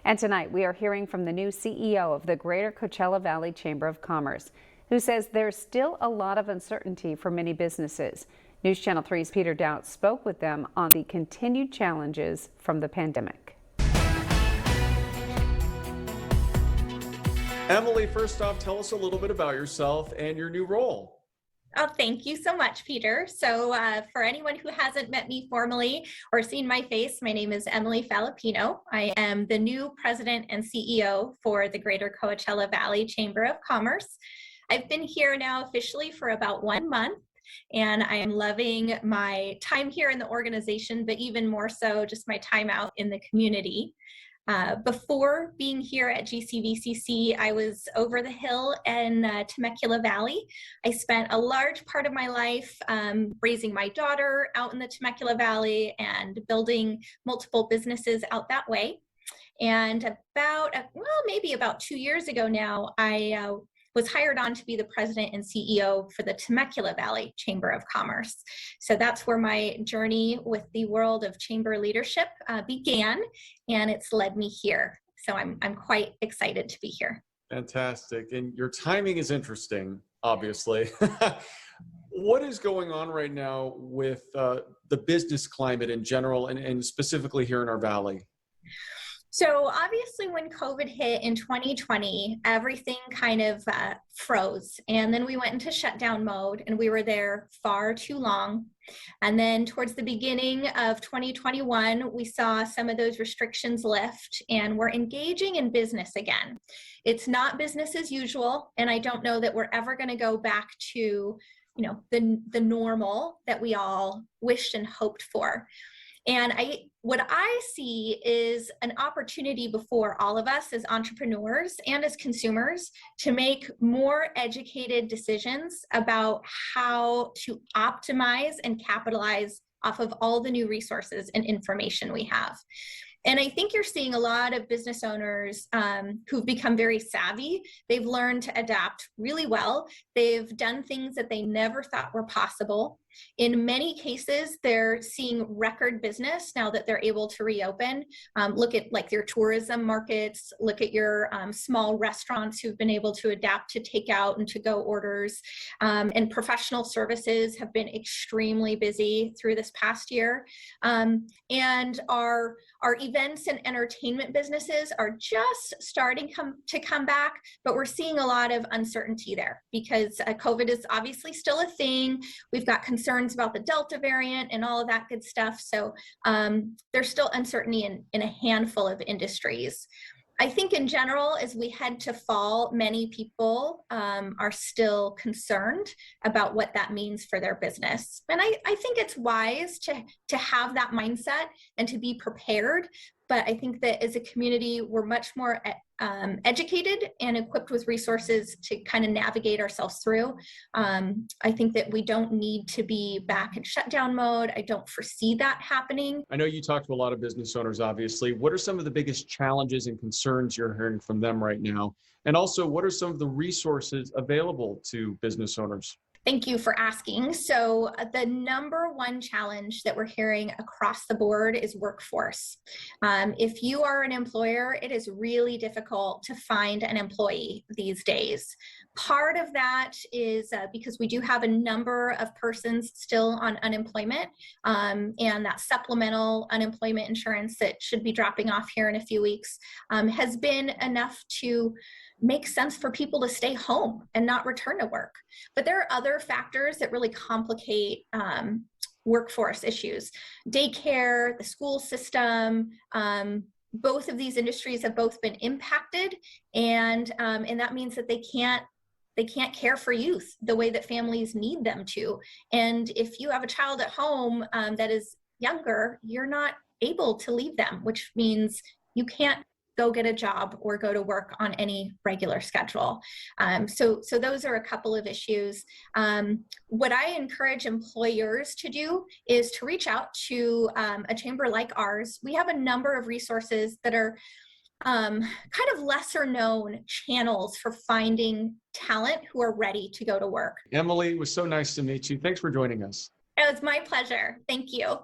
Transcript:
And tonight we are hearing from the new CEO of the Greater Coachella Valley Chamber of Commerce, who says there's still a lot of uncertainty for many businesses. News Channel 3's Peter Daut spoke with them on the continued challenges from the pandemic. Emily, first off, tell us a little bit about yourself and your new role. Oh, thank you so much, Peter. So for anyone who hasn't met me formally or seen my face, my name is Emily Falappin. I am the new president and CEO for the Greater Coachella Valley Chamber of Commerce. I've been here now officially for about 1 month, and I am loving my time here in the organization, but even more so just my time out in the community. Before being here at GCVCC, I was over the hill in Temecula Valley. I spent a large part of my life raising my daughter out in the Temecula Valley and building multiple businesses out that way. And maybe about 2 years ago now, I was hired on to be the president and CEO for the Temecula Valley Chamber of Commerce. So that's where my journey with the world of chamber leadership began, and it's led me here. So I'm quite excited to be here. Fantastic. And your timing is interesting, obviously. What is going on right now with the business climate in general and specifically here in our valley? So obviously when COVID hit in 2020, everything kind of froze. And then we went into shutdown mode and we were there far too long. And then towards the beginning of 2021, we saw some of those restrictions lift and we're engaging in business again. It's not business as usual. And I don't know that we're ever going to go back to, the normal that we all wished and hoped for. And what I see is an opportunity before all of us as entrepreneurs and as consumers to make more educated decisions about how to optimize and capitalize off of all the new resources and information we have. And I think you're seeing a lot of business owners who've become very savvy. They've learned to adapt really well. They've done things that they never thought were possible. In many cases, they're seeing record business now that they're able to reopen. Look at like your tourism markets, look at your small restaurants who've been able to adapt to takeout and to-go orders. And professional services have been extremely busy through this past year. And our events and entertainment businesses are just starting to come back, but we're seeing a lot of uncertainty there because COVID is obviously still a thing. We've got concerns about the Delta variant and all of that good stuff. So there's still uncertainty in a handful of industries. I think in general, as we head to fall, many people are still concerned about what that means for their business. And I think it's wise to have that mindset and to be prepared. But I think that as a community, we're much more educated and equipped with resources to kind of navigate ourselves through. I think that we don't need to be back in shutdown mode. I don't foresee that happening. I know you talk to a lot of business owners, obviously. What are some of the biggest challenges and concerns you're hearing from them right now? And also, what are some of the resources available to business owners? Thank you for asking. So the number one challenge that we're hearing across the board is workforce. If you are an employer, it is really difficult to find an employee these days. Part of that is because we do have a number of persons still on unemployment, and that supplemental unemployment insurance that should be dropping off here in a few weeks has been enough to make sense for people to stay home and not return to work. But there are other factors that really complicate workforce issues. Daycare, the school system, both of these industries have both been impacted, and that means that they can't care for youth the way that families need them to. And if you have a child at home that is younger, you're not able to leave them, which means you can't go get a job or go to work on any regular schedule. So those are a couple of issues. What I encourage employers to do is to reach out to a chamber like ours. We have a number of resources that are kind of lesser known channels for finding talent who are ready to go to work. Emily, it was so nice to meet you. Thanks for joining us. It was my pleasure. Thank you.